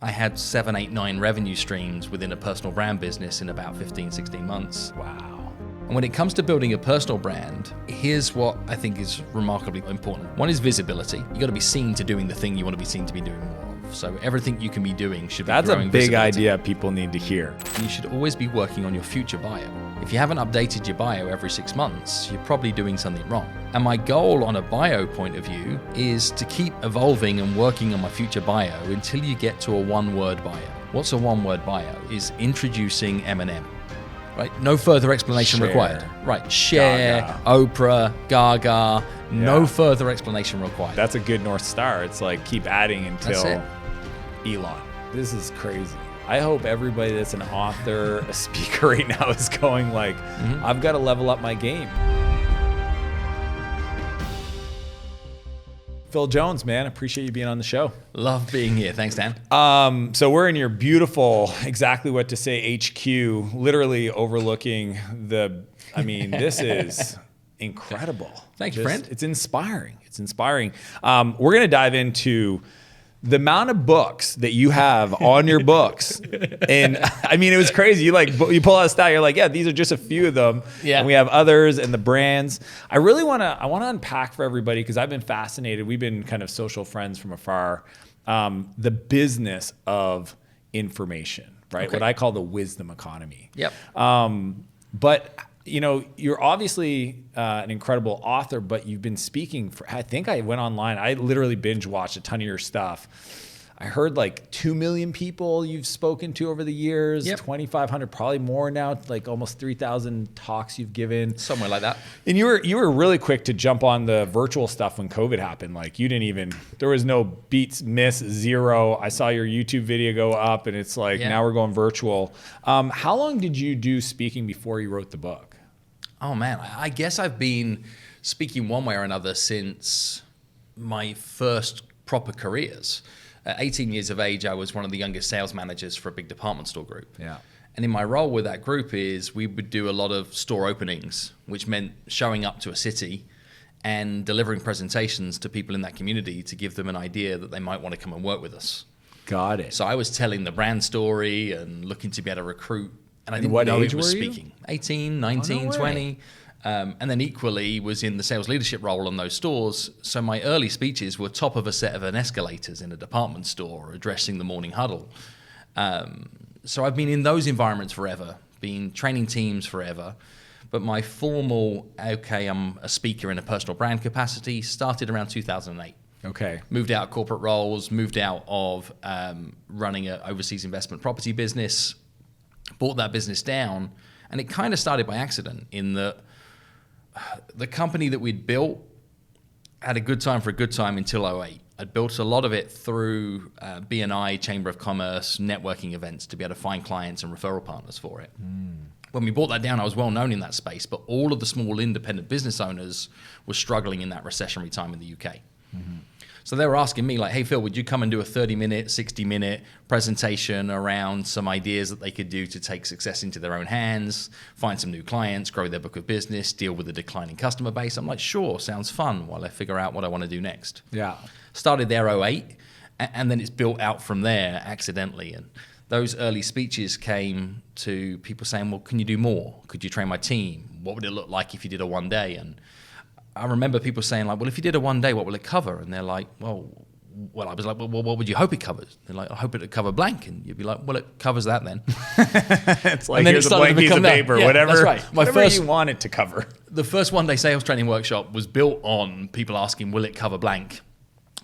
I had 7, 8, 9 revenue streams within a personal brand business in about 15, 16 months. Wow. And when it comes to building a personal brand, here's what I think is remarkably important. One is visibility. You got to be seen to doing the thing you want to be seen to be doing more of. So everything you can be doing should be That's a growing big visibility. idea people need to hear. And you should always be working on your future bio. If you haven't updated your bio every 6 months, you're probably doing something wrong. And my goal on a bio point of view is to keep evolving and working on my future bio until you get to a one-word bio. What's a one-word bio? Is introducing M&M. Right? No further explanation Share. required. Right. Share, Gaga. Oprah, Gaga. No Yeah. further explanation required. That's a good North Star. It's like keep adding until That's Elon. This is crazy. I hope everybody that's an author, a speaker right now is going like, I've got to level up my game. Phil Jones, man, appreciate you being on the show. Love being here. Thanks, Dan. So we're in your beautiful, exactly what to say HQ, literally overlooking this is incredible. Thank you, friend. It's inspiring. It's inspiring. We're going to dive into the amount of books that you have on your books. And I mean, it was crazy. You pull out a stat, you're like, yeah, these are just a few of them. Yeah. And we have others and the brands. I want to unpack for everybody, because I've been fascinated. We've been kind of social friends from afar. The business of information, right? Okay. What I call the wisdom economy. Yep. But you're obviously an incredible author, but you've been speaking I think I went online. I literally binge watched a ton of your stuff. I heard like 2 million people you've spoken to over the years, Yep. 2,500, probably more now, like almost 3,000 talks you've given. Somewhere like that. And you were really quick to jump on the virtual stuff when COVID happened. Like there was no beats, miss, zero. I saw your YouTube video go up and it's like, now we're going virtual. How long did you do speaking before you wrote the book? Oh man, I guess I've been speaking one way or another since my first proper careers. At 18 years of age, I was one of the youngest sales managers for a big department store group. Yeah. And in my role with that group is we would do a lot of store openings, which meant showing up to a city and delivering presentations to people in that community to give them an idea that they might want to come and work with us. Got it. So I was telling the brand story and looking to be able to recruit. And I didn't what know age it was were you? speaking. 18, 19, no way. 20. And then equally was in the sales leadership role on those stores. So my early speeches were top of a set of an escalators in a department store, addressing the morning huddle. So I've been in those environments forever, been training teams forever. But my formal, I'm a speaker in a personal brand capacity, started around 2008. Okay. Moved out of corporate roles, moved out of running an overseas investment property business, bought that business down, and it kind of started by accident in that the company that we'd built had a good time for a good time until 2008. I'd built a lot of it through B&I, Chamber of Commerce, networking events to be able to find clients and referral partners for it. When we bought that down, I was well known in that space, but all of the small independent business owners were struggling in that recessionary time in the UK. So they were asking me like, hey, Phil, would you come and do a 30-minute, 60-minute presentation around some ideas that they could do to take success into their own hands, find some new clients, grow their book of business, deal with a declining customer base? I'm like, sure, sounds fun, while I figure out what I want to do next. Yeah. Started there 2008, and then it's built out from there accidentally. And those early speeches came to people saying, well, can you do more? Could you train my team? What would it look like if you did a one day? And I remember people saying like, well, if you did a one day, what will it cover? And they're like, well, I was like, well, what would you hope it covers? They're like, I hope it would cover blank. And you'd be like, well, it covers that then. It's like, And then here's it a blank started to piece of become that. paper, Yeah, whatever, that's right. whatever you want it to cover. The first one day sales training workshop was built on people asking, will it cover blank?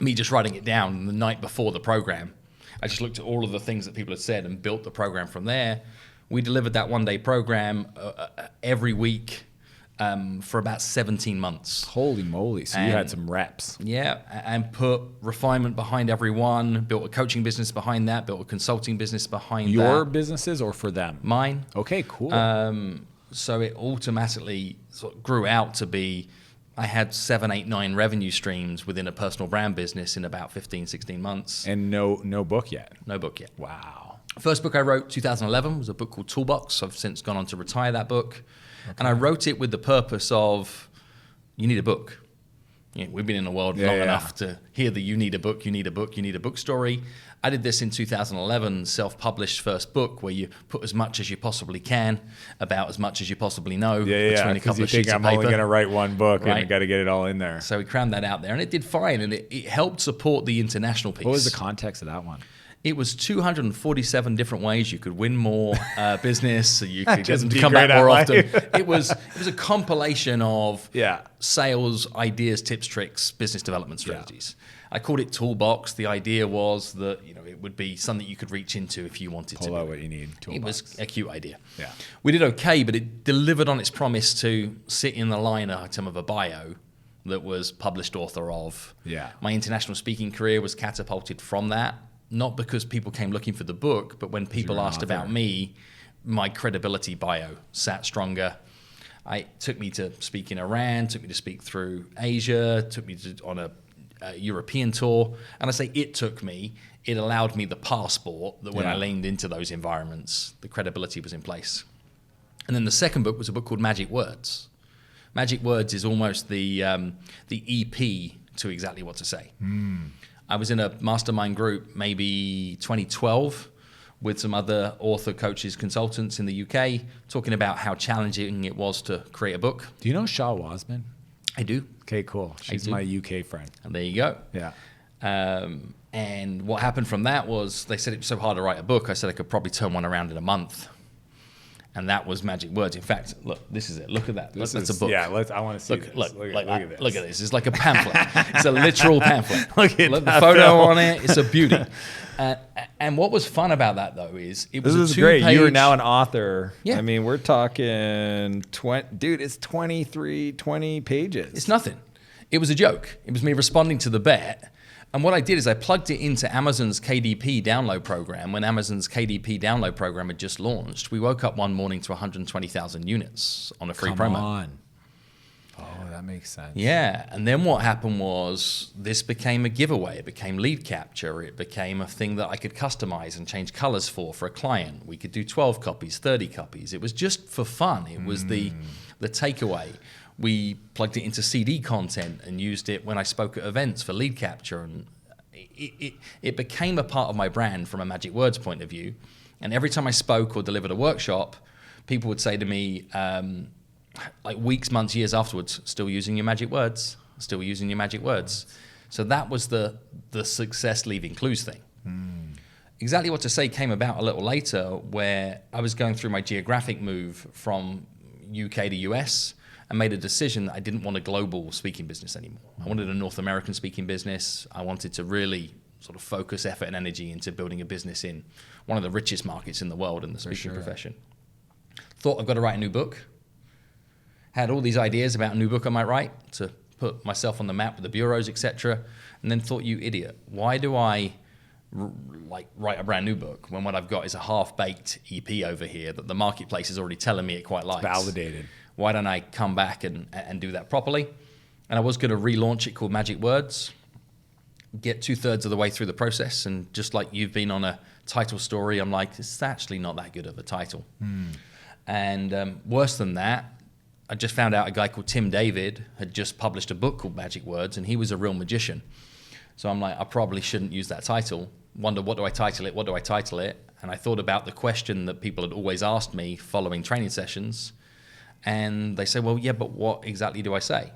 Me just writing it down the night before the program. I just looked at all of the things that people had said and built the program from there. We delivered that one day program every week for about 17 months. Holy moly. So you had some reps. Yeah, and put refinement behind everyone, built a coaching business behind that, built a consulting business behind Your that. businesses or for them? Mine. Okay, cool. So it automatically sort of grew out to be, I had 7, 8, 9 revenue streams within a personal brand business in about 15, 16 months. And no book yet. No book yet. Wow. First book I wrote, 2011, was a book called Toolbox. I've since gone on to retire that book. Okay. And I wrote it with the purpose of, you need a book. we've been in the world long enough to hear that you need a book, you need a book, you need a book story. I did this in 2011, self-published first book, where you put as much as you possibly can about as much as you possibly know between a couple of sheets of paper. I'm only going to write one book, right? And I got to get it all in there. So we crammed that out there, and it did fine, and it helped support the international piece. What was the context of that one? It was 247 different ways you could win more business, so you could get them to come great back more at often. It was a compilation of Yeah. sales, ideas, tips, tricks, business development strategies. I called it Toolbox. The idea was that it would be something you could reach into if you wanted to. Pull out what you need. Toolbox. It was a cute idea. Yeah. We did okay, but it delivered on its promise to sit in the line item of a bio that was published author of. Yeah. My international speaking career was catapulted from that. Not because people came looking for the book, but when people asked about me, my credibility bio sat stronger. It took me to speak in Iran, took me to speak through Asia, took me on a European tour. And I say it took me, it allowed me the passport that when I leaned into those environments, the credibility was in place. And then the second book was a book called Magic Words. Magic Words is almost the EP to exactly what to say. I was in a mastermind group maybe 2012 with some other author, coaches, consultants in the UK talking about how challenging it was to create a book. Do you know Shah Wasman? I do. Okay, cool. She's my UK friend. And there you go. Yeah. And what happened from that was they said it was so hard to write a book. I said I could probably turn one around in a month. And that was Magic Words. In fact, look, this is it. Look at that. That's a book. Yeah, I want to see this. Look at this. Look at this. It's like a pamphlet. It's a literal pamphlet. Look at the that photo film. on it. It's a beauty. And what was fun about that, though, is it was This a is great. two-page... You are now an author. Yeah. I mean, we're talking 20... Dude, it's 20 pages. It's nothing. It was a joke. It was me responding to the bet. And what I did is I plugged it into Amazon's KDP download program. When Amazon's KDP download program had just launched, we woke up one morning to 120,000 units on a free promo. Come on. Oh, that makes sense. Yeah. And then what happened was this became a giveaway. It became lead capture. It became a thing that I could customize and change colors for a client. We could do 12 copies, 30 copies. It was just for fun. It was the takeaway. We plugged it into CD content and used it when I spoke at events for lead capture. And it became a part of my brand from a Magic Words point of view. And every time I spoke or delivered a workshop, people would say to me, like weeks, months, years afterwards, still using your Magic Words, still using your Magic Words. So that was the success leaving clues thing. Exactly What to Say came about a little later, where I was going through my geographic move from UK to US and made a decision that I didn't want a global speaking business anymore. I wanted a North American speaking business. I wanted to really sort of focus effort and energy into building a business in one of the richest markets in the world in the speaking profession. Thought I've got to write a new book. Had all these ideas about a new book I might write to put myself on the map with the bureaus, etc. And then thought, you idiot, why do I write a brand new book when what I've got is a half-baked EP over here that the marketplace is already telling me it quite likes? Validated. Why don't I come back and do that properly? And I was going to relaunch it called Magic Words, get 2/3 of the way through the process, and just like you've been on a title story, I'm like, it's actually not that good of a title. And worse than that, I just found out a guy called Tim David had just published a book called Magic Words, and he was a real magician. So I'm like, I probably shouldn't use that title. Wonder, what do I title it? What do I title it? And I thought about the question that people had always asked me following training sessions. And they say, well, yeah, but what exactly do I say?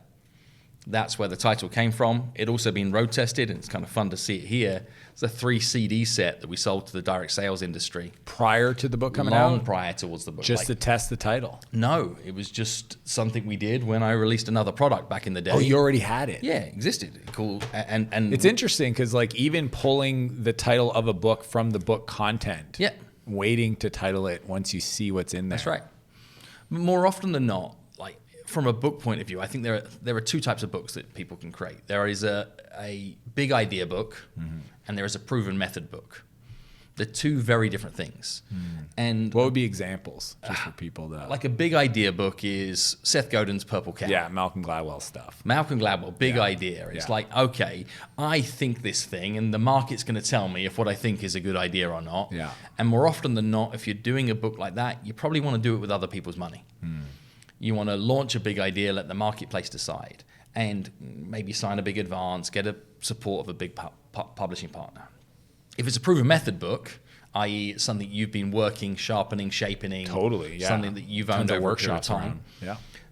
That's where the title came from. It also been road tested, and it's kind of fun to see it here. It's a 3 CD set that we sold to the direct sales industry. Prior to the book coming out? Long prior towards the book. Just to test the title? No, it was just something we did when I released another product back in the day. Oh, you already had it? Yeah, it existed. Cool. And it's interesting because like even pulling the title of a book from the book content. Yeah. Waiting to title it once you see what's in there. That's right. More often than not, like from a book point of view, I think there are 2 types of books that people can create. There is a big idea book, and there is a proven method book. They're 2 very different things. And what would be examples just for people that like a big idea book is Seth Godin's Purple Cow. Yeah, Malcolm Gladwell stuff. Malcolm Gladwell, big idea. It's like, okay, I think this thing, and the market's going to tell me if what I think is a good idea or not. Yeah. And more often than not, if you're doing a book like that, you probably want to do it with other people's money. You want to launch a big idea, let the marketplace decide. and maybe sign a big advance, get a support of a big publishing partner. If it's a proven method book, i.e. something you've been working, sharpening, shaping, something that you've owned over a period of time,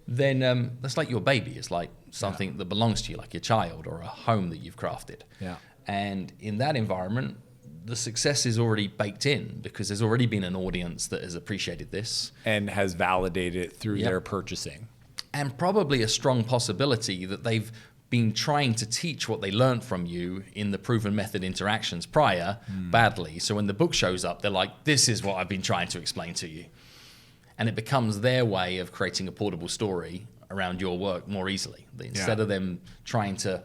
then that's like your baby. It's like something that belongs to you, like your child or a home that you've crafted. Yeah. And in that environment, the success is already baked in because there's already been an audience that has appreciated this. And has validated it through their purchasing. And probably a strong possibility that they've been trying to teach what they learned from you in the proven method interactions prior badly. So when the book shows up, they're like, this is what I've been trying to explain to you. And it becomes their way of creating a portable story around your work more easily. Instead of them trying to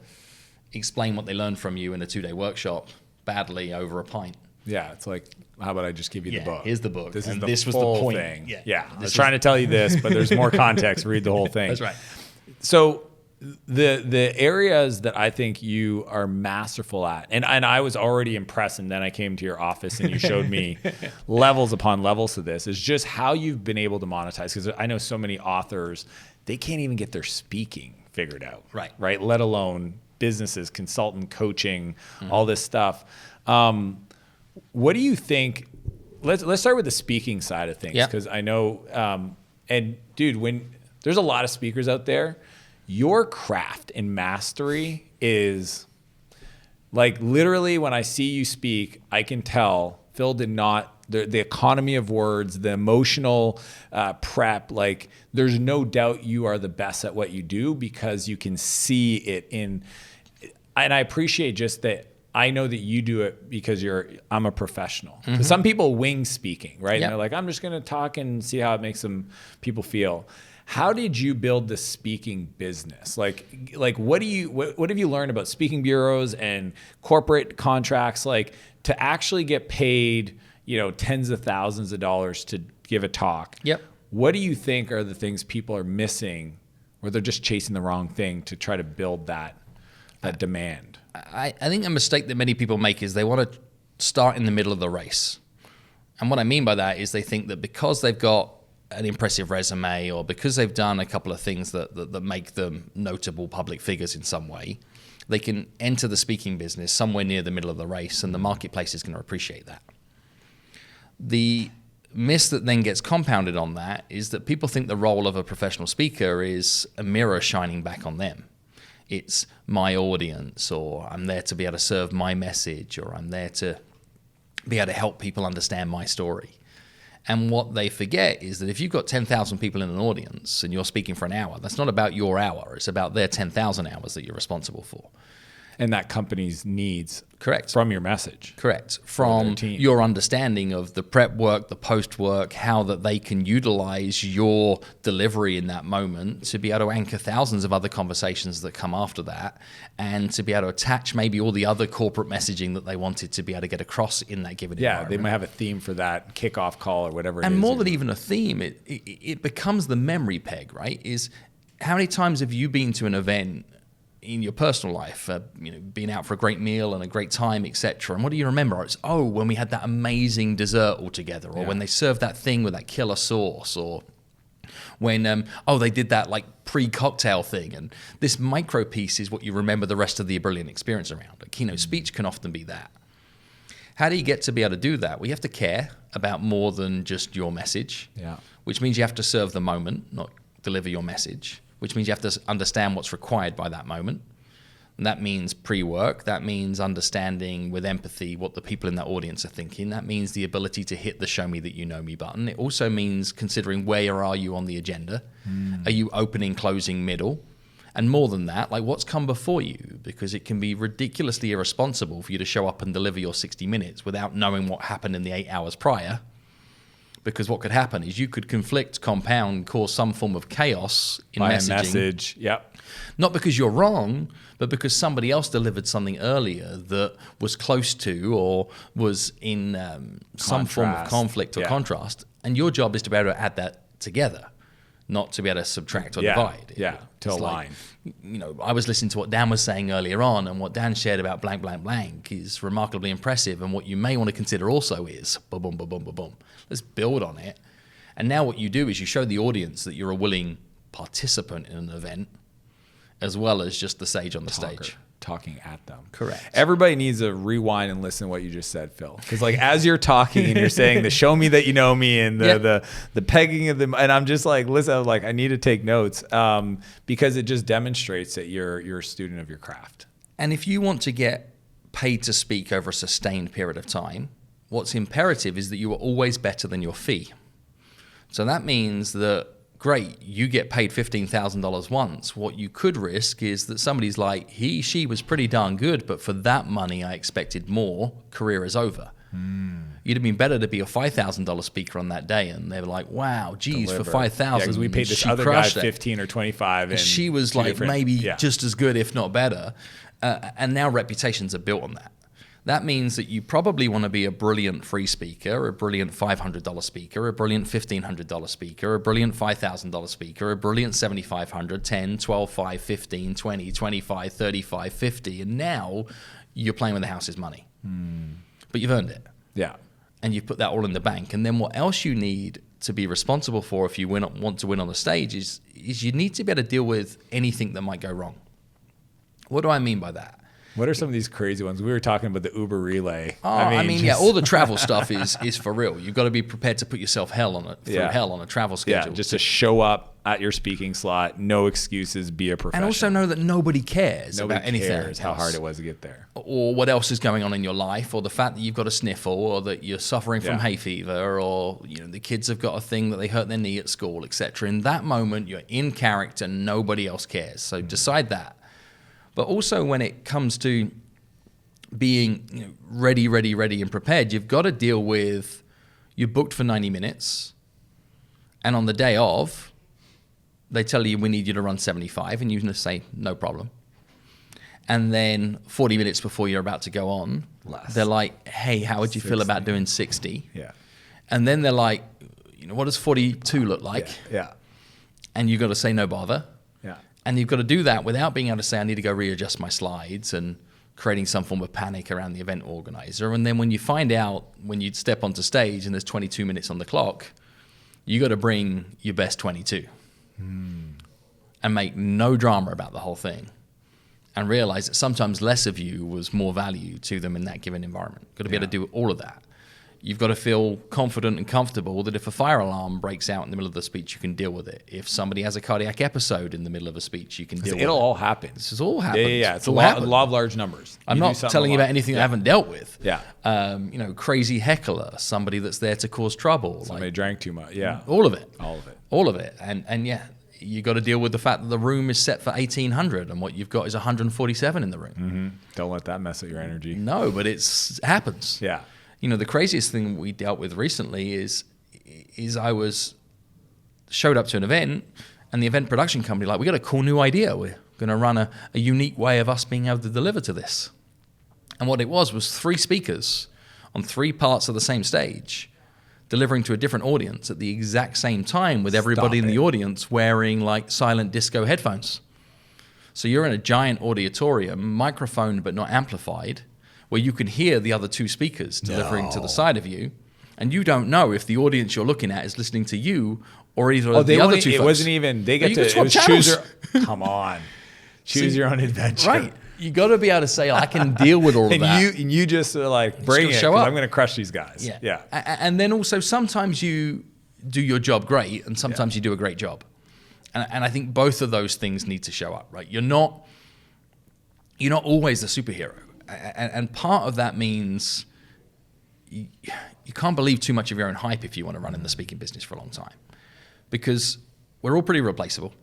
explain what they learned from you in a 2-day workshop badly over a pint. Yeah, it's like, how about I just give you the book? Here's the book. This was the point. Thing. Yeah. I was trying to tell you this, but there's more context. Read the whole thing. That's right. So the areas that I think you are masterful at, and I was already impressed, and then I came to your office and you showed me levels upon levels of this, is just how you've been able to monetize. Because I know so many authors, they can't even get their speaking figured out. Right. Let alone businesses, consultant, coaching, all this stuff. What do you think? Let's start with the speaking side of things, because I know, and dude, when there's a lot of speakers out there, your craft and mastery is like literally when I see you speak, I can tell Phil did not, the economy of words, the emotional prep, like there's no doubt you are the best at what you do because you can see it in, and I appreciate just that. I know that you do it because I'm a professional. Some people wing speaking, right? And they're like, I'm just going to talk and see how it makes people feel. How did you build the speaking business? Like what have you learned about speaking bureaus and corporate contracts, like to actually get paid, tens of thousands of dollars to give a talk? What do you think are the things people are missing, or they're just chasing the wrong thing to try to build that demand? I think a mistake that many people make is they want to start in the middle of the race. And what I mean by that is they think that because they've got an impressive resume or because they've done a couple of things that make them notable public figures in some way, they can enter the speaking business somewhere near the middle of the race and the marketplace is going to appreciate that. The miss that then gets compounded on that is that people think the role of a professional speaker is a mirror shining back on them. It's my audience, or I'm there to be able to serve my message, or I'm there to be able to help people understand my story. And what they forget is that if you've got 10,000 people in an audience and you're speaking for an hour, that's not about your hour. It's about their 10,000 hours that you're responsible for. And that company's needs. Correct. From your message. Correct. From your understanding of the prep work, the post work, how that they can utilize your delivery in that moment to be able to anchor thousands of other conversations that come after that, and to be able to attach maybe all the other corporate messaging that they wanted to be able to get across in that given environment. They might have a theme for that kickoff call or whatever it is. And more than even a theme, it becomes the memory peg, right? Is how many times have you been to an event in your personal life, being out for a great meal and a great time, etc. And what do you remember? It's, when we had that amazing dessert all together, or when they served that thing with that killer sauce, or when, they did that like pre-cocktail thing. And this micro piece is what you remember the rest of the brilliant experience around. A keynote speech can often be that. How do you get to be able to do that? Well, you have to care about more than just your message, which means you have to serve the moment, not deliver your message, which means you have to understand what's required by that moment. And that means pre-work. That means understanding with empathy what the people in that audience are thinking. That means the ability to hit the show me that you know me button. It also means considering where are you on the agenda? Are you opening, closing, middle? And more than that, like what's come before you? Because it can be ridiculously irresponsible for you to show up and deliver your 60 minutes without knowing what happened in the 8 hours prior. Because what could happen is you could conflict, compound, cause some form of chaos in messaging. By a message, Not because you're wrong, but because somebody else delivered something earlier that was close to or was in some form of conflict or contrast. And your job is to be able to add that together, not to be able to subtract or divide. To align. I was listening to what Dan was saying earlier on, and what Dan shared about blank, blank, blank is remarkably impressive. And what you may want to consider also is boom, boom, boom, boom, boom, boom. Let's build on it. And now what you do is you show the audience that you're a willing participant in an event, as well as just the sage on the stage. Talking at them. Correct. Everybody needs to rewind and listen to what you just said, Phil. Because like as you're talking and you're saying the show me that you know me and the pegging of them, and I'm just like, listen, I'm like, I need to take notes because it just demonstrates that you're a student of your craft. And if you want to get paid to speak over a sustained period of time, what's imperative is that you are always better than your fee. So that means that, great, you get paid $15,000 once. What you could risk is that somebody's like, she was pretty darn good, but for that money I expected more, career is over. You'd have been better to be a $5,000 speaker on that day. And they were like, wow, geez, for $5,000. Yeah, because we paid this other guy 15 or 25. And she was like maybe just as good, if not better. And now reputations are built on that. That means that you probably want to be a brilliant free speaker, a brilliant $500 speaker, a brilliant $1,500 speaker, a brilliant $5,000 speaker, a brilliant $7,500, 10, 12, 5, 15, 20, 25, 35, 50. And now you're playing with the house's money. But you've earned it. Yeah. And you've put that all in the bank. And then what else you need to be responsible for if you want to win on the stage is you need to be able to deal with anything that might go wrong. What do I mean by that? What are some of these crazy ones? We were talking about the Uber relay. Oh, I mean, all the travel stuff is for real. You've got to be prepared to put yourself hell on a travel schedule. Yeah, just to show up at your speaking slot, no excuses, be a professional. And also know that nobody cares about anything else. How hard it was to get there. Or what else is going on in your life, or the fact that you've got a sniffle, or that you're suffering from hay fever, or the kids have got a thing that they hurt their knee at school, etc. In that moment, you're in character, nobody else cares. So decide that. But also when it comes to being ready, and prepared, you've got to deal with, you're booked for 90 minutes, and on the day of, they tell you we need you to run 75, and you just say, no problem. And then 40 minutes before you're about to go on, they're like, hey, how would you feel about doing 60? Yeah. And then they're like, what does 42 look like? Yeah. And you've got to say no bother. Yeah. And you've got to do that without being able to say, I need to go readjust my slides and creating some form of panic around the event organizer. And then when you find out, when you step onto stage and there's 22 minutes on the clock, you got to bring your best 22 and make no drama about the whole thing and realize that sometimes less of you was more value to them in that given environment. Got to be able to do all of that. You've got to feel confident and comfortable that if a fire alarm breaks out in the middle of the speech, you can deal with it. If somebody has a cardiac episode in the middle of a speech, you can deal with it. It'll all happen. This is all happens. Yeah. It's a law of large numbers. I'm not telling you about anything I haven't dealt with. Yeah. Crazy heckler, somebody that's there to cause trouble. Somebody drank too much. Yeah. All of it. All of it. And you got to deal with the fact that the room is set for 1,800 and what you've got is 147 in the room. Mm-hmm. Don't let that mess with your energy. No, but it happens. Yeah. The craziest thing we dealt with recently is I showed up to an event and the event production company we got a cool new idea. We're going to run a unique way of us being able to deliver to this. And what it was 3 speakers on 3 parts of the same stage delivering to a different audience at the exact same time with everybody in the audience wearing silent disco headphones. So you're in a giant auditorium, microphoned but not amplified, where you can hear the other 2 speakers delivering to the side of you, and you don't know if the audience you're looking at is listening to you or either of the other 2 folks. It wasn't even, they get to choose come on. Choose your own adventure. Right. You got to be able to say, I can deal with all of that. And you just are bring it, show up. I'm going to crush these guys. Yeah. And then also sometimes you do your job great and sometimes you do a great job. And I think both of those things need to show up, right? You're not always the superhero. And part of that means you can't believe too much of your own hype if you want to run in the speaking business for a long time. Because we're all pretty replaceable.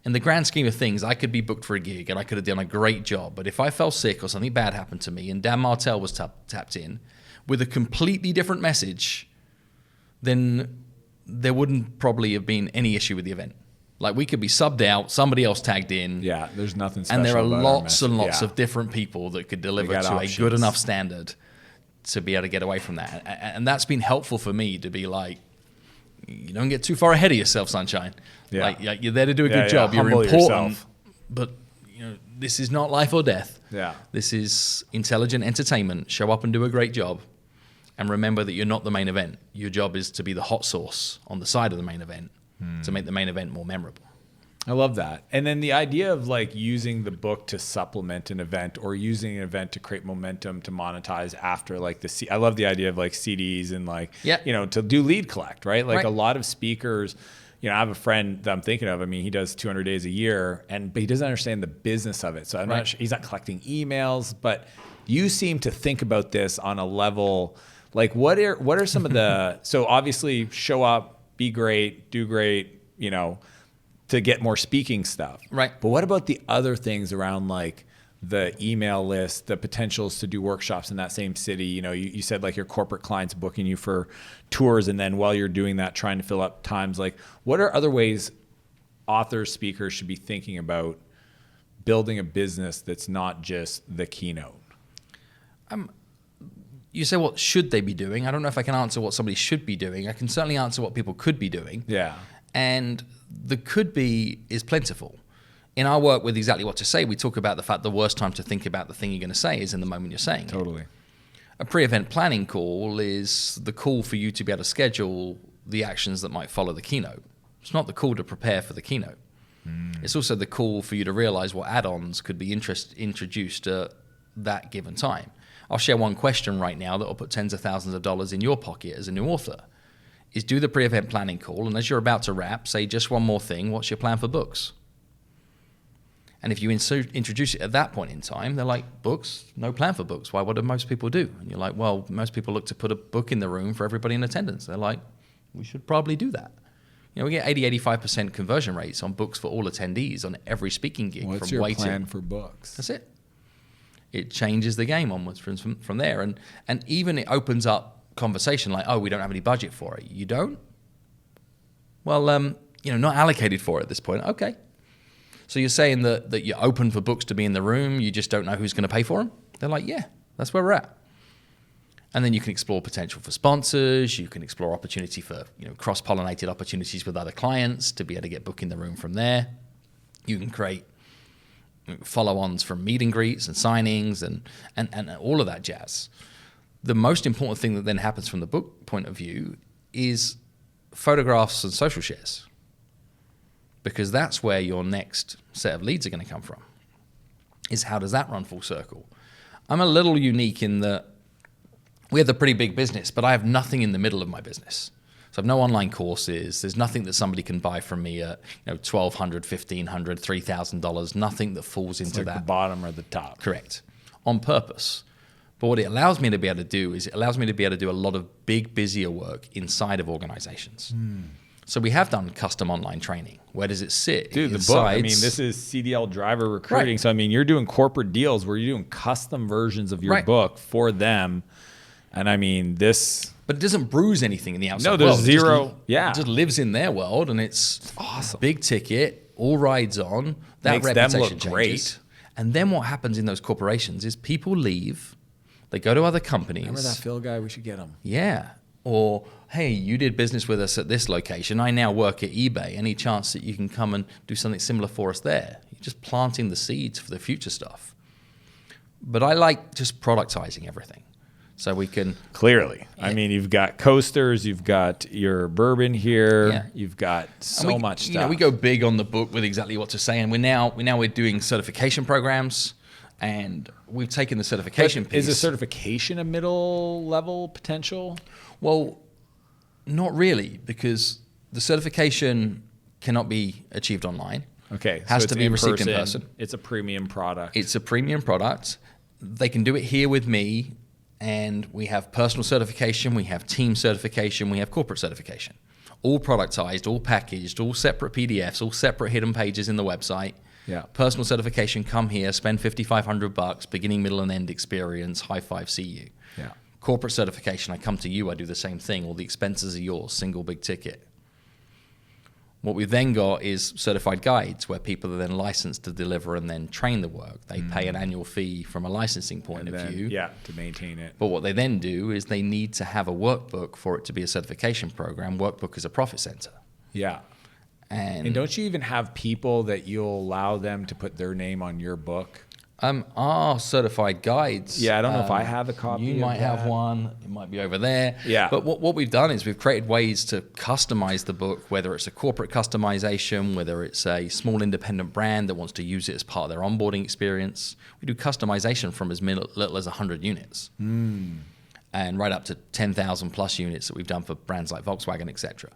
In the grand scheme of things, I could be booked for a gig and I could have done a great job. But if I fell sick or something bad happened to me and Dan Martell was tapped in with a completely different message, then there wouldn't probably have been any issue with the event. We could be subbed out, somebody else tagged in. Yeah, there's nothing special. And there are about lots and lots of different people that could deliver to a good enough standard to be able to get away from that. And that's been helpful for me to be you don't get too far ahead of yourself, sunshine. Yeah. You're there to do a good job. You're Humble important. yourself. But this is not life or death. Yeah. This is intelligent entertainment. Show up and do a great job. And remember that you're not the main event. Your job is to be the hot sauce on the side of the main event to make the main event more memorable. I love that. And then the idea of like using the book to supplement an event or using an event to create momentum to monetize after like I love the idea of like CDs and like, to do lead collect, right? Like a lot of speakers, I have a friend that I'm thinking of. I mean, he does 200 days a year but he doesn't understand the business of it. So I'm not sure, he's not collecting emails, but you seem to think about this on a level, like what are some of the, so obviously show up, be great, do great, to get more speaking stuff. Right. But what about the other things around like the email list, the potentials to do workshops in that same city? You said like your corporate clients booking you for tours, and then while you're doing that, trying to fill up times. Like what are other ways authors, speakers should be thinking about building a business that's not just the keynote? You say, what should they be doing? I don't know if I can answer what somebody should be doing. I can certainly answer what people could be doing. Yeah. And the could be is plentiful. In our work with Exactly What to Say, we talk about the fact the worst time to think about the thing you're going to say is in the moment you're saying it. Totally. A pre-event planning call is the call for you to be able to schedule the actions that might follow the keynote. It's not the call to prepare for the keynote. It's also the call for you to realize what add-ons could be introduced at that given time. I'll share one question right now that will put tens of thousands of dollars in your pocket as a new author. Is do the pre-event planning call, and as you're about to wrap, say just one more thing, what's your plan for books? And if you introduce it at that point in time, they're like, books? No plan for books. Why? What do most people do? And you're like, well, most people look to put a book in the room for everybody in attendance. They're like, we should probably do that. We get 80-85% conversion rates on books for all attendees on every speaking gig. What's from your waiting. plan for books? That's it. It changes the game onwards from there. And even it opens up conversation like, oh, we don't have any budget for it. You don't? Well, not allocated for it at this point. Okay. So you're saying that you're open for books to be in the room, you just don't know who's going to pay for them? They're like, yeah, that's where we're at. And then you can explore potential for sponsors. You can explore opportunity for cross-pollinated opportunities with other clients to be able to get book in the room from there. You can create follow-ons from meet and greets and signings and all of that jazz. The most important thing that then happens from the book point of view is photographs and social shares, because that's where your next set of leads are going to come from, is how does that run full circle? I'm a little unique in that we have a pretty big business, but I have nothing in the middle of my business. So I have no online courses. There's nothing that somebody can buy from me at $1,200, $1,500, $3,000, nothing that falls into that. The bottom or the top. Correct. On purpose. But what it allows me to be able to do is it allows me to be able to do a lot of big, busier work inside of organizations. So we have done custom online training. Where does it sit? Dude, the book, this is CDL driver recruiting. Right. So, you're doing corporate deals where you're doing custom versions of your book for them. And this... But it doesn't bruise anything in the outside world. No, there's zero. It just lives in their world, and it's awesome. Big ticket, all rides on. That makes reputation them look changes. Great. And then what happens in those corporations is people leave, they go to other companies. Remember that Phil guy? We should get him. Yeah. Or, hey, you did business with us at this location. I now work at eBay. Any chance that you can come and do something similar for us there? You're just planting the seeds for the future stuff. But I like just productizing everything. So we can... Clearly. Yeah. You've got coasters, you've got your bourbon here, you've got so much stuff. We go big on the book with Exactly What to Say, and we're doing certification programs, and we've taken the certification piece. Is a certification a middle level potential? Well, not really, because the certification cannot be achieved online. Okay. Has to be received in person. It's a premium product. It's a premium product. They can do it here with me. And we have personal certification, we have team certification, we have corporate certification. All productized, all packaged, all separate PDFs, all separate hidden pages in the website. Yeah. Personal certification, come here, spend $5,500, beginning, middle, and end experience, high five, see you. Yeah. Corporate certification, I come to you, I do the same thing. All the expenses are yours, single big ticket. What we've then got is certified guides where people are then licensed to deliver and then train the work. They pay an annual fee from a licensing point of view. Yeah, to maintain it. But what they then do is they need to have a workbook for it to be a certification program. Workbook is a profit center. Yeah. And don't you even have people that you'll allow them to put their name on your book? Our certified guides. Yeah, I don't know if I have a copy. You might have one. It might be over there. Yeah. But what we've done is we've created ways to customize the book, whether it's a corporate customization, whether it's a small independent brand that wants to use it as part of their onboarding experience. We do customization from as little as 100 units. And right up to 10,000 plus units that we've done for brands like Volkswagen, etc.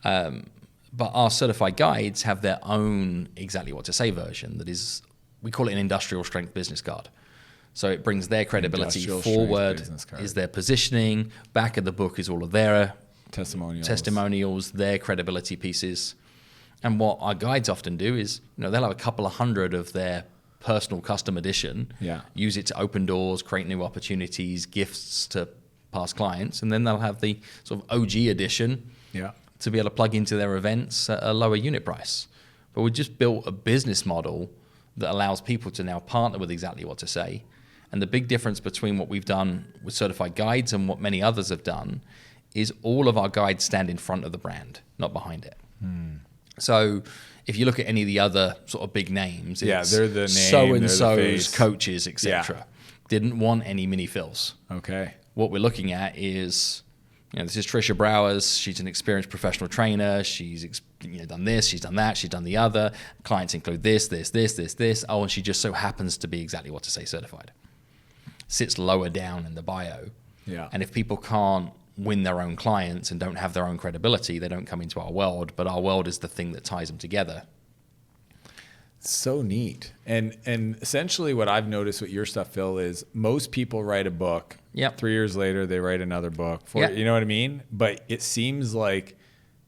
But our certified guides have their own exactly what to say version that is, we call it an industrial strength business card. So it brings their credibility forward, is their positioning. Back of the book is all of their testimonials, their credibility pieces. And what our guides often do is, they'll have a couple of hundred of their personal custom edition, use it to open doors, create new opportunities, gifts to past clients, and then they'll have the sort of OG edition to be able to plug into their events at a lower unit price. But we just built a business model that allows people to now partner with exactly what to say. And the big difference between what we've done with certified guides and what many others have done is all of our guides stand in front of the brand, not behind it. So if you look at any of the other sort of big names, it's they're the name, so-and-so's coaches, etc. Didn't want any mini fills. Okay. What we're looking at is, this is Trisha Browers. She's an experienced professional trainer. She's done this, she's done that, she's done the other. Clients include this. Oh, and she just so happens to be exactly what to say certified. Sits lower down in the bio. Yeah. And if people can't win their own clients and don't have their own credibility, they don't come into our world. But our world is the thing that ties them together. So neat. And essentially what I've noticed with your stuff, Phil, is most people write a book. 3 years later, they write another book. You know what I mean? But it seems like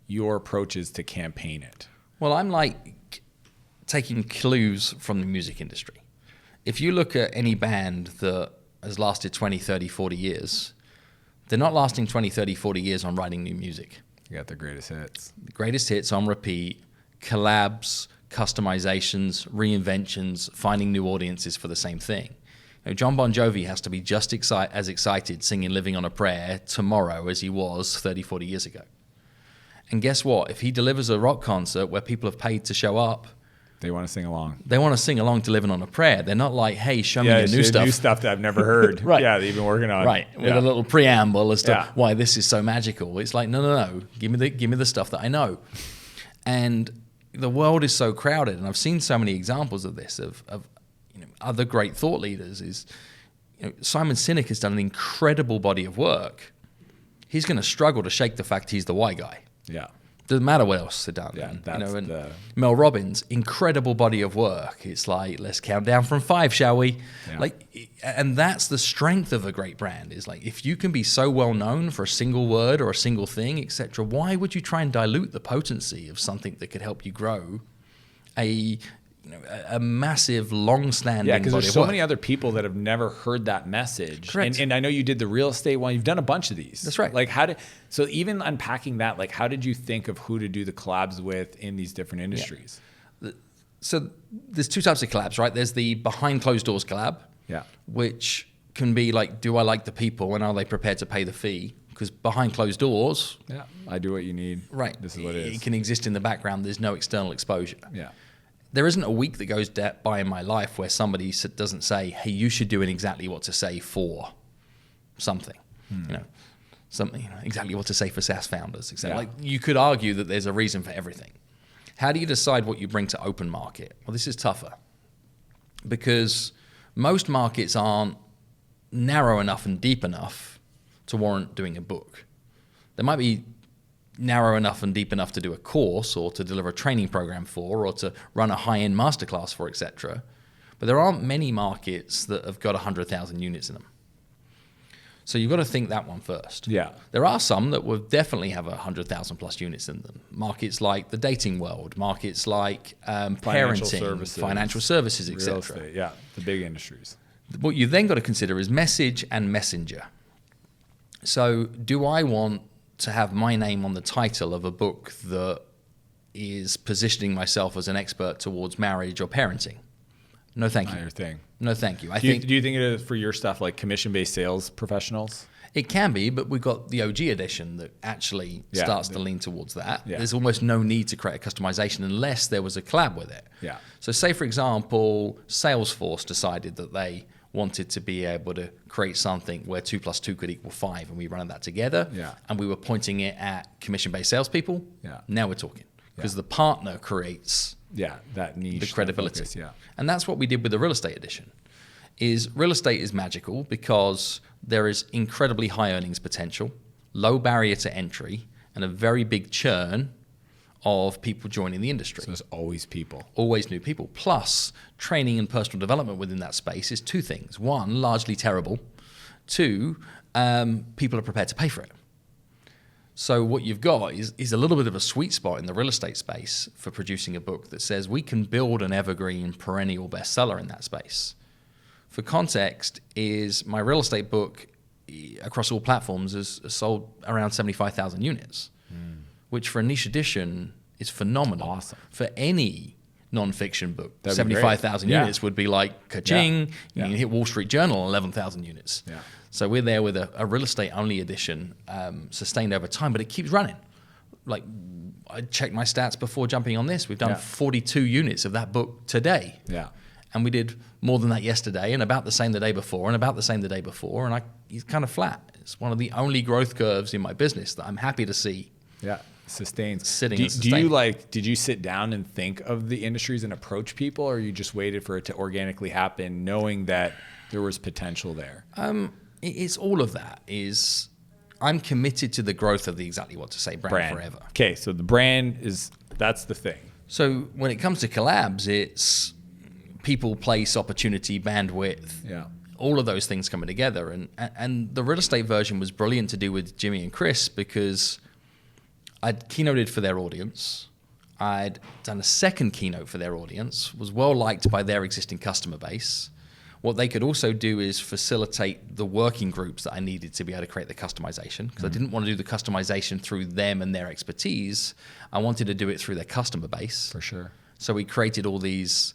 your approach is to campaign it. Well, I'm like taking clues from the music industry. If you look at any band that has lasted 20, 30, 40 years, they're not lasting 20, 30, 40 years on writing new music. You got the greatest hits. The greatest hits on repeat, collabs, customizations, reinventions, finding new audiences for the same thing. John Bon Jovi has to be just as excited singing Living on a Prayer tomorrow as he was 30, 40 years ago. And guess what? If he delivers a rock concert where people have paid to show up, they want to sing along. They want to sing along to Living on a Prayer. They're not like, hey, show me your new stuff. New stuff that I've never heard. Right. Yeah, they've been working on. Right. With a little preamble as to why this is so magical. It's like, no. Give me the stuff that I know. And the world is so crowded, and I've seen so many examples of this, of other great thought leaders. Is Simon Sinek has done an incredible body of work. He's going to struggle to shake the fact he's the why guy. Yeah. Doesn't matter what else they've done. Yeah, Mel Robbins, incredible body of work. It's like, let's count down from 5, shall we? Yeah. And that's the strength of a great brand. Is like, if you can be so well known for a single word or a single thing, etc., why would you try and dilute the potency of something that could help you grow a massive, long-standing body of work? Yeah, because there's so many other people that have never heard that message. Correct. And I know you did the real estate one. You've done a bunch of these. That's right. So even unpacking that, how did you think of who to do the collabs with in these different industries? Yeah. So there's two types of collabs, right? There's the behind closed doors collab, which can be like, do I like the people and are they prepared to pay the fee? Because behind closed doors, I do what you need. Right. This is what it is. It can exist in the background. There's no external exposure. Yeah. There isn't a week that goes by in my life where somebody doesn't say, hey, you should do exactly what to say for something. Something exactly what to say for SaaS founders. Like, you could argue that there's a reason for everything. How do you decide what you bring to open market? Well, this is tougher because most markets aren't narrow enough and deep enough to warrant doing a book. They might be narrow enough and deep enough to do a course or to deliver a training program for or to run a high-end masterclass for, etc. But there aren't many markets that have got 100,000 units in them. So you've got to think that one first. Yeah. There are some that will definitely have 100,000 plus units in them. Markets like the dating world, markets like parenting, financial services, etc. Real estate, the big industries. What you've then got to consider is message and messenger. So do I want to have my name on the title of a book that is positioning myself as an expert towards marriage or parenting? No, thank you. Not your thing. No, thank you. Do you think it is for your stuff like commission-based sales professionals? It can be, but we've got the OG edition that actually starts to lean towards that. Yeah. There's almost no need to create a customization unless there was a collab with it. Yeah. So say, for example, Salesforce decided that they wanted to be able to create something where 2 + 2 could equal 5, and we ran that together, and we were pointing it at commission-based salespeople. Now we're talking, because the partner creates that niche, the credibility. Focus, and that's what we did with the real estate edition. Is real estate is magical because there is incredibly high earnings potential, low barrier to entry, and a very big churn of people joining the industry. So there's always people. Always new people. Plus, training and personal development within that space is 2 things. 1, largely terrible. 2, people are prepared to pay for it. So what you've got is a little bit of a sweet spot in the real estate space for producing a book that says we can build an evergreen perennial bestseller in that space. For context, is my real estate book across all platforms has sold around 75,000 units. Which for a niche edition is phenomenal. Awesome. For any nonfiction book, That'd 75,000 units would be like ka-ching. Yeah. You can hit Wall Street Journal, 11,000 units. Yeah. So we're there with a real estate only edition, sustained over time, but it keeps running. Like, I checked my stats before jumping on this. We've done 42 units of that book today. Yeah. And we did more than that yesterday, and about the same the day before, and about the same the day before, and it's kind of flat. It's one of the only growth curves in my business that I'm happy to see. Yeah. Sustains. Sitting Did you sit down and think of the industries and approach people, or you just waited for it to organically happen, knowing that there was potential there? It's all of that. I'm committed to the growth of the Exactly What to Say brand forever. Okay, so the brand that's the thing. So when it comes to collabs, it's people, place, opportunity, bandwidth. Yeah. All of those things coming together. And the real estate version was brilliant to do with Jimmy and Chris because I'd keynoted for their audience. I'd done a second keynote for their audience, was well liked by their existing customer base. What they could also do is facilitate the working groups that I needed to be able to create the customization, because I didn't want to do the customization through them and their expertise. I wanted to do it through their customer base. For sure. So we created all these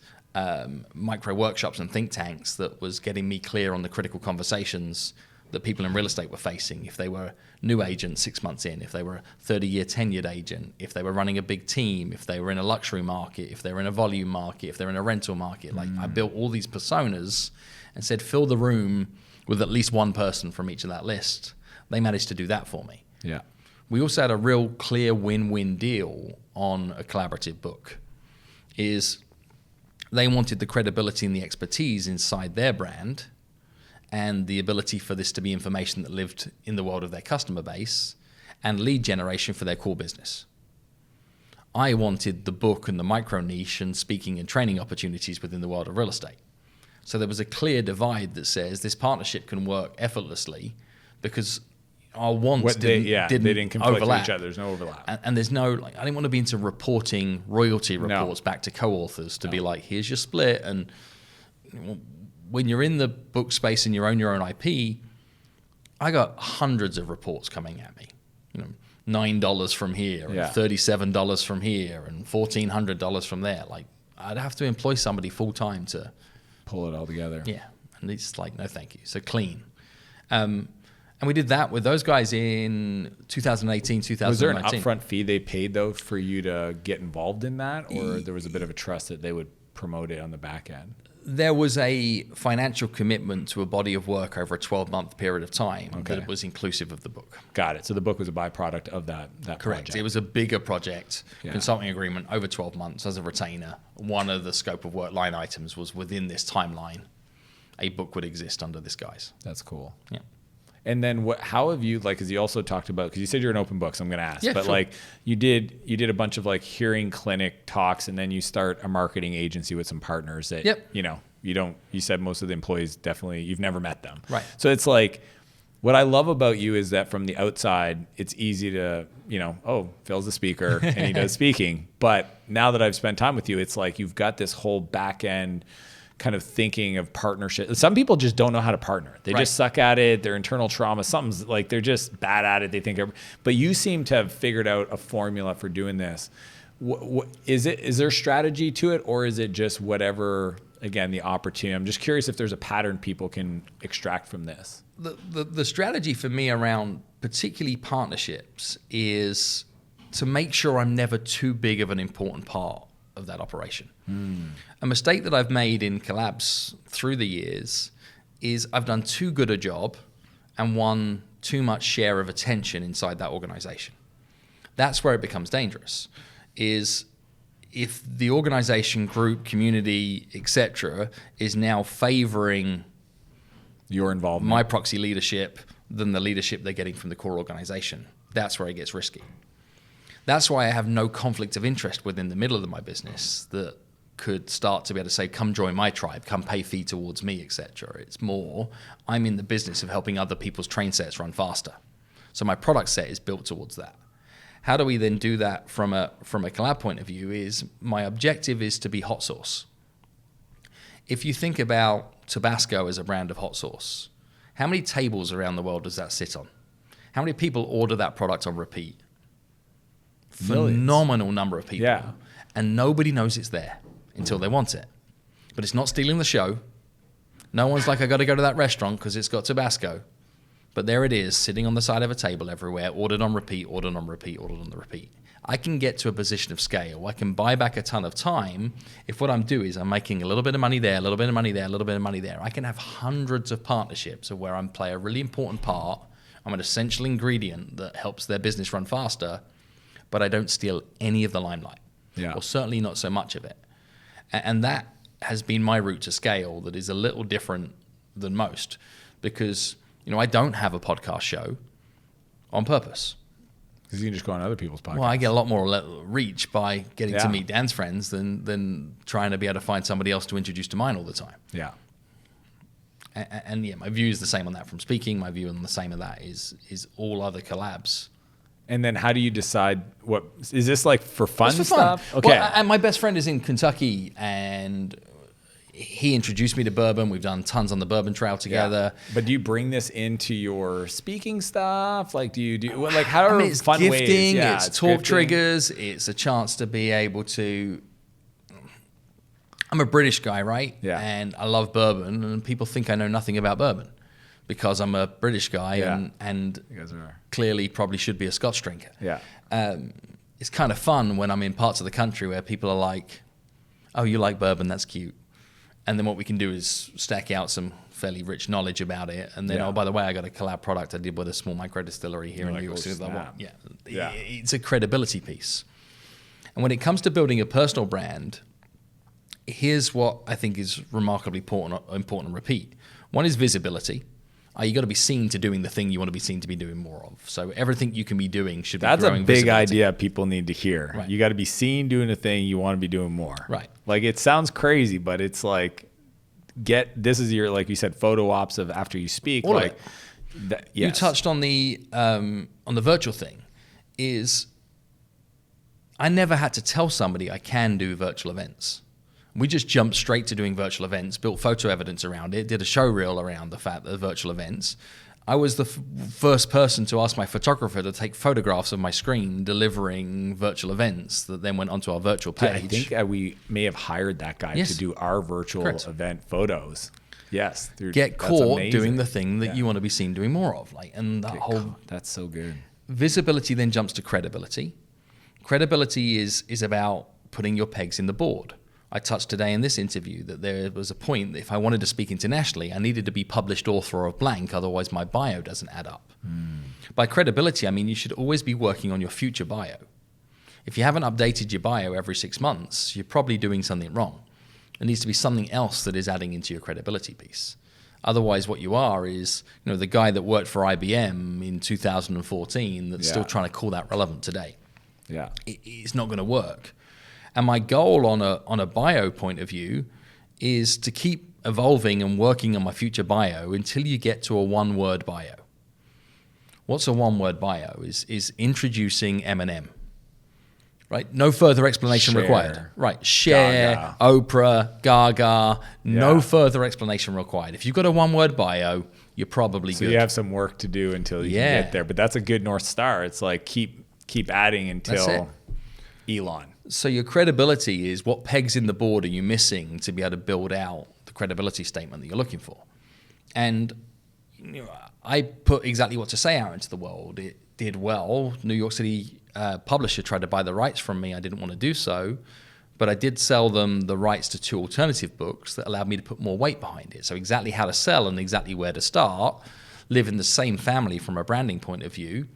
micro workshops and think tanks that was getting me clear on the critical conversations that people in real estate were facing. If they were a new agent 6 months in, if they were a 30-year tenured agent, if they were running a big team, if they were in a luxury market, if they were in a volume market, if they're in a rental market. Like I built all these personas and said, fill the room with at least one person from each of that list. They managed to do that for me. Yeah. We also had a real clear win-win deal on a collaborative book. Is they wanted the credibility and the expertise inside their brand, and the ability for this to be information that lived in the world of their customer base, and lead generation for their core business. I wanted the book and the micro niche and speaking and training opportunities within the world of real estate. So there was a clear divide that says this partnership can work effortlessly because our wants didn't conflict overlap. with each other. There's no overlap. And there's no, I didn't want to be into reporting royalty reports back to co-authors to be like, here's your split. And when you're in the book space and you own your own IP, I got hundreds of reports coming at me. $9 from here, and $37 from here, and $1,400 from there. Like, I'd have to employ somebody full time to pull it all together. Yeah, and it's like, no, thank you. So clean. And we did that with those guys in 2018, 2019. Was there an upfront fee they paid though for you to get involved in that, or there was a bit of a trust that they would promote it on the back end? There was a financial commitment to a body of work over a 12-month period of time that was inclusive of the book. Got it. So the book was a byproduct of that Correct. project. It was a bigger project, consulting agreement over 12 months as a retainer. One of the scope of work line items was within this timeline, a book would exist under this guise. That's cool. Yeah. And then how have you, like, because you also talked about, because you said you're an open book, so I'm going to ask, but sure. like you did a bunch of like hearing clinic talks, and then you start a marketing agency with some partners that, you said most of the employees definitely, you've never met them. Right. So it's like, what I love about you is that from the outside, it's easy to, Phil's the speaker and he does speaking. But now that I've spent time with you, it's like you've got this whole back end kind of thinking of partnership. Some people just don't know how to partner. They just suck at it. Their internal trauma, something's like, they're just bad at it. They think, but you seem to have figured out a formula for doing this. Is there strategy to it, or is it just whatever, again, the opportunity? I'm just curious if there's a pattern people can extract from this. The strategy for me around particularly partnerships is to make sure I'm never too big of an important part of that operation. A mistake that I've made in collabs through the years is I've done too good a job and won too much share of attention inside that organization. That's where it becomes dangerous, is if the organization, group, community, etc., is now favoring your involvement, my proxy leadership, than the leadership they're getting from the core organization. That's where it gets risky. That's why I have no conflict of interest within the middle of my business that could start to be able to say, come join my tribe, come pay fee towards me, etc. It's more, I'm in the business of helping other people's train sets run faster. So my product set is built towards that. How do we then do that from a collab point of view is my objective is to be hot sauce. If you think about Tabasco as a brand of hot sauce, how many tables around the world does that sit on? How many people order that product on repeat? Millions. Phenomenal number of people. Yeah. And nobody knows it's there until they want it. But it's not stealing the show. No one's like, I got to go to that restaurant because it's got Tabasco. But there it is, sitting on the side of a table everywhere, ordered on repeat, ordered on repeat, ordered on the repeat. I can get to a position of scale. I can buy back a ton of time if what I'm doing is I'm making a little bit of money there, a little bit of money there, a little bit of money there. I can have hundreds of partnerships of where I play a really important part. I'm an essential ingredient that helps their business run faster, but I don't steal any of the limelight, or certainly not so much of it. And that has been my route to scale that is a little different than most because, I don't have a podcast show on purpose. Because you can just go on other people's podcasts. Well, I get a lot more reach by getting to meet Dan's friends than trying to be able to find somebody else to introduce to mine all the time. Yeah. And my view is the same on that from speaking. My view on the same of that is all other collabs. And then how do you decide what is this like for fun It's for fun. stuff? Okay. Well, and my best friend is in Kentucky and he introduced me to bourbon. We've done tons on the bourbon trail together. Yeah. But do you bring this into your speaking stuff? Like, how are it's fun gifting, ways? Yeah, it's talk scripting. triggers. It's a chance to be able to. I'm a British guy, right? Yeah. And I love bourbon, and people think I know nothing about bourbon because I'm a British guy, and you guys are. Clearly probably should be a Scotch drinker. Yeah. It's kind of fun when I'm in parts of the country where people are like, "Oh, you like bourbon? That's cute." And then what we can do is stack out some fairly rich knowledge about it. And then, oh, by the way, I got a collab product I did with a small micro distillery here in New York City. Yeah. It's a credibility piece. And when it comes to building a personal brand, here's what I think is remarkably important and repeat. One is visibility. You got to be seen to doing the thing you want to be seen to be doing more of. So everything you can be doing should be growing visibility. That's a big visibility. idea people need to hear. Right. You got to be seen doing a thing you want to be doing more. Right. Like it sounds crazy, but it's like this is your, like you said, photo ops of after you speak. All like yes. You touched on the virtual thing. Is I never had to tell somebody I can do virtual events. We just jumped straight to doing virtual events, built photo evidence around it, did a show reel around the fact that virtual events. I was the first person to ask my photographer to take photographs of my screen delivering virtual events that then went onto our virtual page. I think we may have hired that guy to do our virtual event photos. Yes. Get caught doing the thing that you want to be seen doing more of. That's so good. Visibility then jumps to credibility. Credibility is about putting your pegs in the board. I touched today in this interview that there was a point that if I wanted to speak internationally, I needed to be published author of blank, otherwise my bio doesn't add up. By credibility, I mean you should always be working on your future bio. If you haven't updated your bio every 6 months, you're probably doing something wrong. There needs to be something else that is adding into your credibility piece. Otherwise, what you are is the guy that worked for IBM in 2014 that's still trying to call that relevant today. Yeah, it's not going to work. And my goal on a bio point of view is to keep evolving and working on my future bio until you get to a one-word bio. What's a one-word bio? Is introducing Eminem. Right? No further explanation required. Right. Cher, Gaga. Oprah, Gaga, no further explanation required. If you've got a one-word bio, you're probably good. So you have some work to do until you can get there. But that's a good North Star. It's like keep adding until... That's it. Elon. So your credibility is what pegs in the board are you missing to be able to build out the credibility statement that you're looking for. And I put exactly what to say out into the world. It did well. New York City publisher tried to buy the rights from me. I didn't want to do so. But I did sell them the rights to 2 alternative books that allowed me to put more weight behind it. So exactly how to sell and exactly where to start live in the same family from a branding point of view.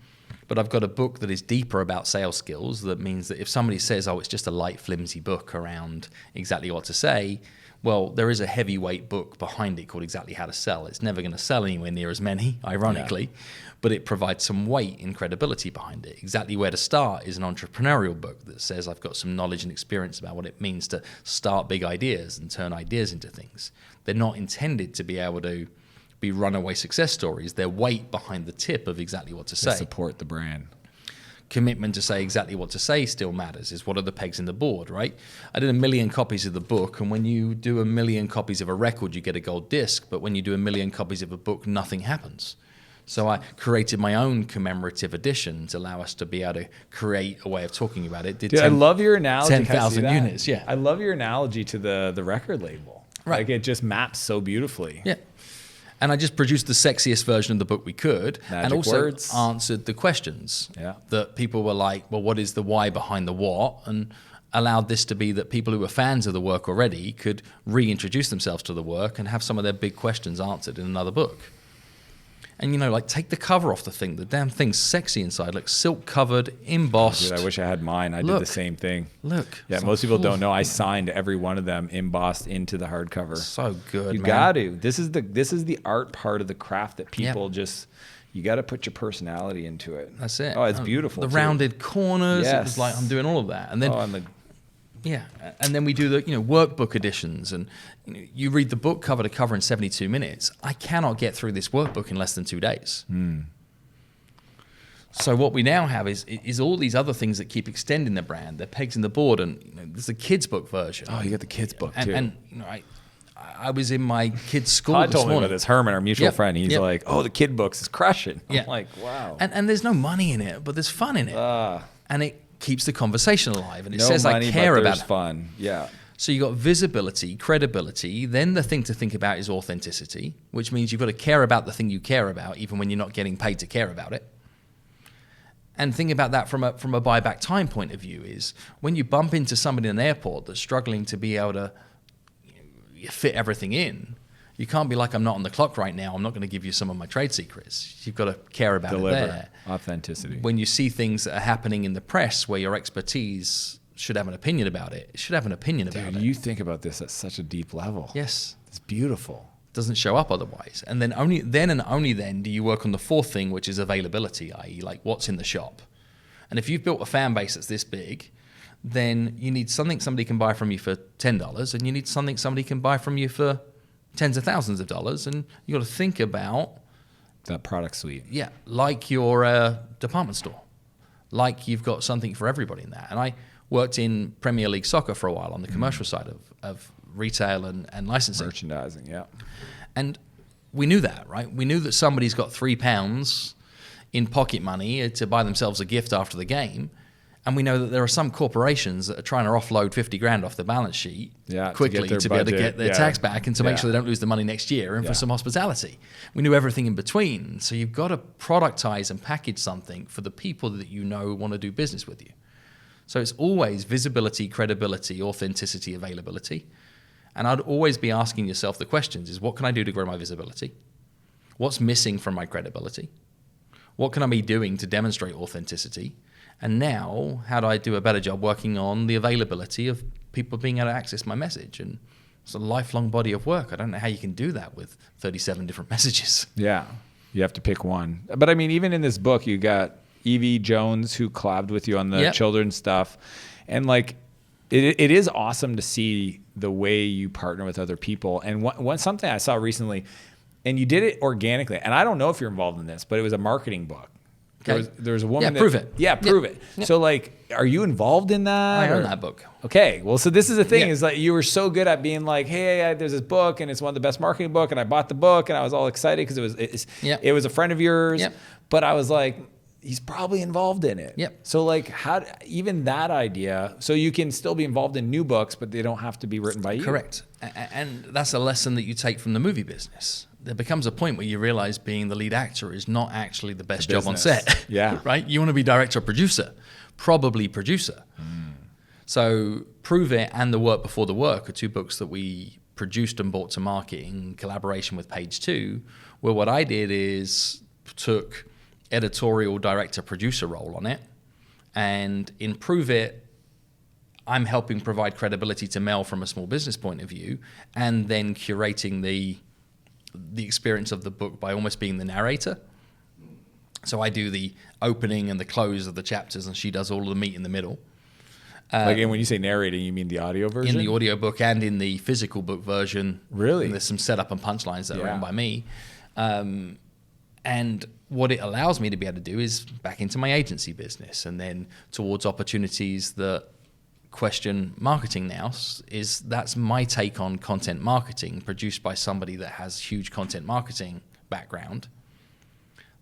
But I've got a book that is deeper about sales skills. That means that if somebody says, oh, it's just a light, flimsy book around exactly what to say, well, there is a heavyweight book behind it called Exactly How to Sell. It's never going to sell anywhere near as many, ironically, but it provides some weight and credibility behind it. Exactly Where to Start is an entrepreneurial book that says I've got some knowledge and experience about what it means to start big ideas and turn ideas into things. They're not intended to be able to be runaway success stories. They're weight behind the tip of exactly what to say. They support the brand. Commitment to say exactly what to say still matters, is what are the pegs in the board, right? I did 1 million copies of the book, and when you do 1 million copies of a record, you get a gold disc, but when you do 1 million copies of a book, nothing happens. So I created my own commemorative edition to allow us to be able to create a way of talking about it. Dude, I love your analogy. 10,000 units, yeah. I love your analogy to the record label. Right. Like it just maps so beautifully. Yeah. And I just produced the sexiest version of the book we could, Magic and also words. answered the questions that people were like, well, what is the why behind the what? And allowed this to be that people who were fans of the work already could reintroduce themselves to the work and have some of their big questions answered in another book. And, like, take the cover off the thing. The damn thing's sexy inside. Like, silk covered, embossed. Dude, I wish I had mine. I did the same thing. Look. Yeah, most people don't know. I signed every one of them embossed into the hardcover. So good, You man. got to. This is the art part of the craft that people just, you got to put your personality into it. That's it. Oh, it's beautiful. The too. rounded corners. Yes. It was like, I'm doing all of that. And then... Yeah. And then we do the workbook editions, and you read the book cover to cover in 72 minutes. I cannot get through this workbook in less than 2 days. So what we now have is all these other things that keep extending the brand. They're pegs in the board, and there's a kids book version. Oh, you got the kids book too. And I was in my kids' school Todd this told me morning. about this. Herman, our mutual friend, he's Yep. like, "Oh, the kid books is crushing." Yeah. I'm like, "Wow." And there's no money in it, but there's fun in it, and it keeps the conversation alive. And it No says money, I care but about there's fun. Yeah. So you got visibility, credibility. Then the thing to think about is authenticity, which means you've got to care about the thing you care about, even when you're not getting paid to care about it. And think about that from a buyback time point of view is when you bump into somebody in an airport that's struggling to be able to fit everything in, you can't be like, I'm not on the clock right now. I'm not going to give you some of my trade secrets. You've got to care about it there. Authenticity. When you see things that are happening in the press where your expertise should have an opinion about it, it should have an opinion about it. Dude, you think about this at such a deep level. Yes. It's beautiful. It doesn't show up otherwise. And then only then do you work on the fourth thing, which is availability, i.e. like what's in the shop. And if you've built a fan base that's this big, then you need something somebody can buy from you for $10, and you need something somebody can buy from you for tens of thousands of dollars. And you got to think about that product suite. Yeah, like your department store, like you've got something for everybody in that. And I worked in Premier League soccer for a while on the commercial side of retail and licensing. Merchandising, yeah. And we knew that, right? We knew that somebody's got £3 in pocket money to buy themselves a gift after the game. And we know that there are some corporations that are trying to offload 50 grand off the balance sheet quickly to be able to get their tax back and to make sure they don't lose the money next year and for some hospitality. We knew everything in between. So you've got to productize and package something for the people that you know want to do business with you. So it's always visibility, credibility, authenticity, availability. And I'd always be asking yourself the questions is what can I do to grow my visibility? What's missing from my credibility? What can I be doing to demonstrate authenticity? And now, how do I do a better job working on the availability of people being able to access my message? And it's a lifelong body of work. I don't know how you can do that with 37 different messages. Yeah, you have to pick one. But I mean, even in this book, you got Evie Jones who collabed with you on the children's stuff. And like, it is awesome to see the way you partner with other people. And something I saw recently, and you did it organically. And I don't know if you're involved in this, but it was a marketing book. There was a woman prove it. Yeah, prove it. Yeah. So like, are you involved in that? I own that book. Okay. Well, so this is the thing is like you were so good at being like, hey, there's this book and it's one of the best marketing book and I bought the book and I was all excited because it was a friend of yours. Yep. But I was like, he's probably involved in it. Yep. So like even that idea, so you can still be involved in new books, but they don't have to be written by you. Correct. And that's a lesson that you take from the movie business. There becomes a point where you realize being the lead actor is not actually the best job on set. Yeah. Right? You want to be director or producer, probably producer. So Prove It and The Work Before the Work are two books that we produced and brought to market in collaboration with Page Two, where what I did is took editorial director producer role on it, and in Prove It I'm helping provide credibility to Mel from a small business point of view, and then curating the experience of the book by almost being the narrator. So I do the opening and the close of the chapters, and she does all of the meat in the middle. And when you say narrating, you mean the audio version? In the audio book and in the physical book version. Really? There's some setup and punchlines that are written by me. And what it allows me to be able to do is back into my agency business, and then towards opportunities that question marketing now, is that's my take on content marketing produced by somebody that has huge content marketing background.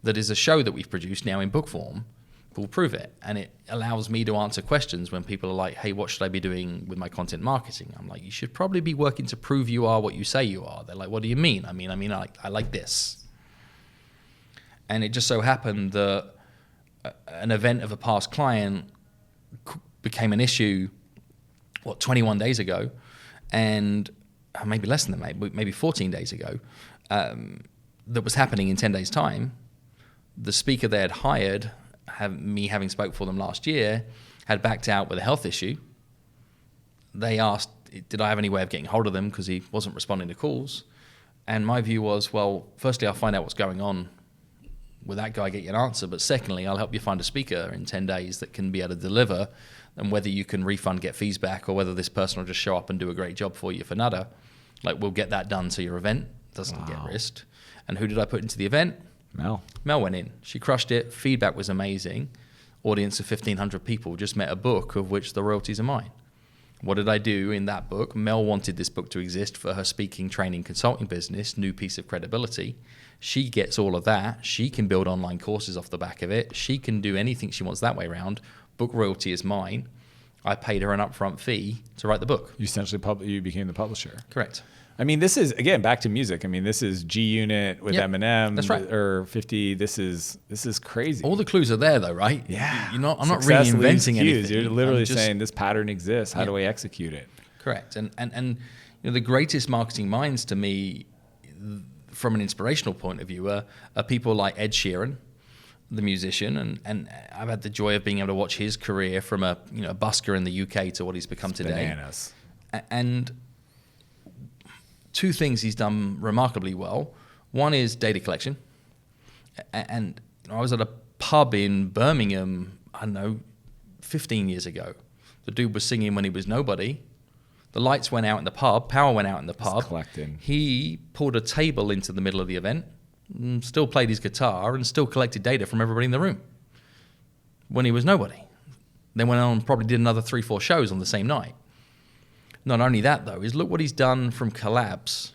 That is a show that we've produced now in book form called Prove It. And it allows me to answer questions when people are like, hey, what should I be doing with my content marketing? I'm like, you should probably be working to prove you are what you say you are. They're like, what do you mean? I like this. And it just so happened that an event of a past client became an issue, 21 days ago, and maybe less than that, maybe 14 days ago, that was happening in 10 days' time. The speaker they had hired, me having spoke for them last year, had backed out with a health issue. They asked, did I have any way of getting hold of them because he wasn't responding to calls? And my view was, well, firstly, I'll find out what's going on with that guy, get you an answer. But secondly, I'll help you find a speaker in 10 days that can be able to deliver, and whether you can refund, get fees back, or whether this person will just show up and do a great job for you for nada, like we'll get that done so your event doesn't get risked. And who did I put into the event? Mel went in. She crushed it. Feedback was amazing. Audience of 1,500 people just met a book of which the royalties are mine. What did I do in that book? Mel wanted this book to exist for her speaking, training, consulting business, new piece of credibility. She gets all of that. She can build online courses off the back of it. She can do anything she wants that way around. Book royalty is mine. I paid her an upfront fee to write the book. You essentially you became the publisher. Correct. I mean, this is, again, back to music. I mean, this is G Unit with Eminem. That's right. Or 50. This is crazy. All the clues are there, though, right? Yeah. I'm not reinventing anything. You're literally saying this pattern exists. How do I execute it? Correct. And the greatest marketing minds to me, from an inspirational point of view, are people like Ed Sheeran, the musician, and I've had the joy of being able to watch his career from a busker in the UK to what he's become today. Bananas. And two things he's done remarkably well. One is data collection. And I was at a pub in Birmingham, 15 years ago. The dude was singing when he was nobody. The lights went out in the pub, power went out in the pub. Collecting. He pulled a table into the middle of the event, still played his guitar, and still collected data from everybody in the room when he was nobody. Then went on and probably did another 3-4 shows on the same night. Not only that, though, is look what he's done from collabs.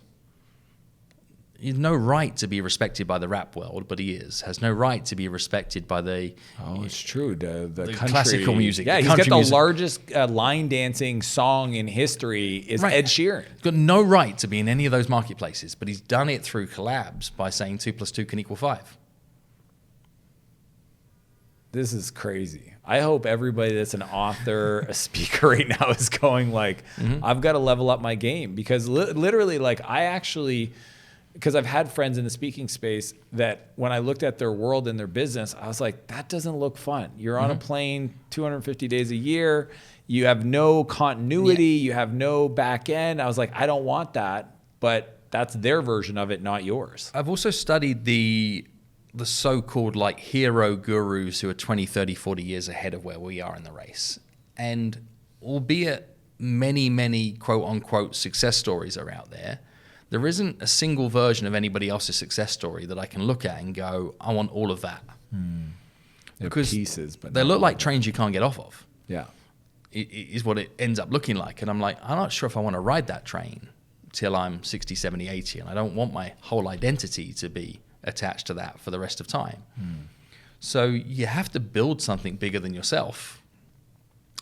He has no right to be respected by the rap world, but he has no right to be respected by the... Oh, it's true. The country, classical music. Yeah, he's got the largest line dancing song in history is Ed Sheeran. He's got no right to be in any of those marketplaces, but he's done it through collabs by saying 2 + 2 can equal 5. This is crazy. I hope everybody that's an author, a speaker right now is going like, I've got to level up my game, because literally, like, because I've had friends in the speaking space that when I looked at their world and their business, I was like, that doesn't look fun. You're on a plane 250 days a year. You have no continuity. You have no back end. I was like, I don't want that, but that's their version of it, not yours. I've also studied the so-called like hero gurus who are 20, 30, 40 years ahead of where we are in the race. And albeit many, many quote unquote success stories are out there, there isn't a single version of anybody else's success story that I can look at and go, I want all of that. Because pieces, but they look like trains you can't get off of. Yeah. Is what it ends up looking like. And I'm like, I'm not sure if I want to ride that train till I'm 60, 70, 80. And I don't want my whole identity to be attached to that for the rest of time. So you have to build something bigger than yourself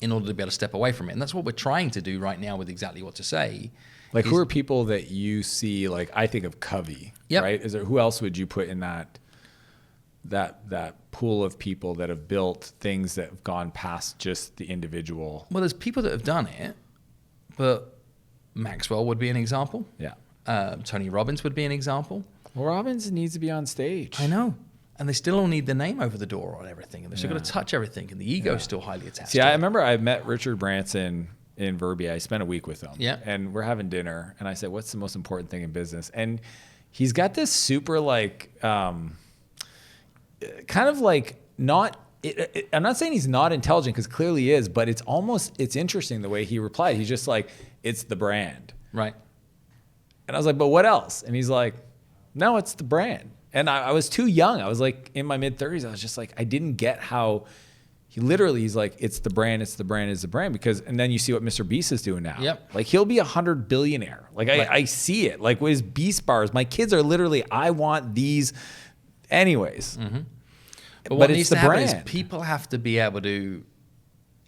in order to be able to step away from it. And that's what we're trying to do right now with Exactly What to Say. Like, who are people that you see? Like, I think of Covey, right? Who else would you put in that pool of people that have built things that have gone past just the individual? Well, there's people that have done it, but Maxwell would be an example. Yeah. Tony Robbins would be an example. Well, Robbins needs to be on stage. I know. And they still all need the name over the door on everything. And they've still got to touch everything. And the ego is still highly attached to it. I remember I met Richard Branson in Verbier. I spent a week with him. Yeah. And we're having dinner. And I said, what's the most important thing in business? And he's got this super like, kind of like not, I'm not saying he's not intelligent, because clearly he is, but it's interesting the way he replied. He's just like, it's the brand. Right. And I was like, but what else? And he's like, no, it's the brand. And I was too young. I was like in my mid 30s. I was just like, I didn't get how he's like, it's the brand, it's the brand, it's the brand. Because, and then you see what Mr. Beast is doing now. Yep. Like, he'll be 100 billionaire. Like, I see it. Like with his Beast bars, my kids are literally, I want these anyways. Mm-hmm. But what needs to happen is people have to be able to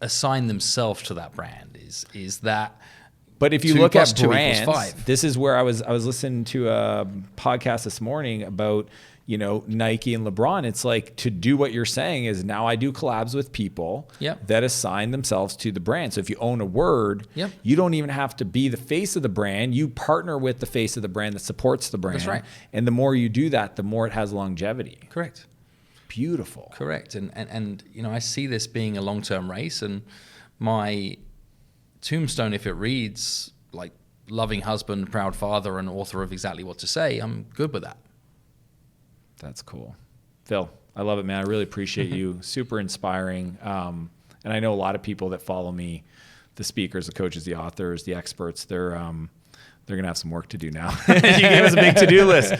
assign themselves to that brand. Is that... But if you look at brands, this is where I was listening to a podcast this morning about, Nike and LeBron. It's like, to do what you're saying is, now I do collabs with people that assign themselves to the brand. So if you own a word, you don't even have to be the face of the brand. You partner with the face of the brand that supports the brand. That's right. And the more you do that, the more it has longevity. Correct. Beautiful. Correct. And I see this being a long-term race, and my tombstone, if it reads like loving husband, proud father, and author of Exactly What to Say, I'm good with that. That's cool. Phil, I love it, man. I really appreciate you. Super inspiring. And I know a lot of people that follow me, the speakers, the coaches, the authors, the experts, they're going to have some work to do now. You gave us a big to-do list.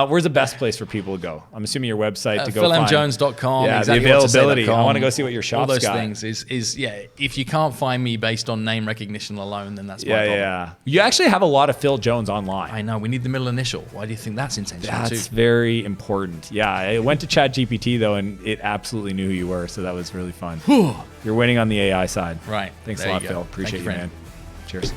Where's the best place for people to go? I'm assuming your website to go philmjones.com. Yeah, exactly, the availability. I want to go see what your shop's got. All those things is if you can't find me based on name recognition alone, then that's my problem. Yeah. You actually have a lot of Phil Jones online. I know. We need the middle initial. Why do you think that's intentional too? That's very important. Yeah, I went to ChatGPT though, and it absolutely knew who you were, so that was really fun. You're winning on the AI side. Right. Thanks a lot, Phil. Appreciate you, man. Cheers.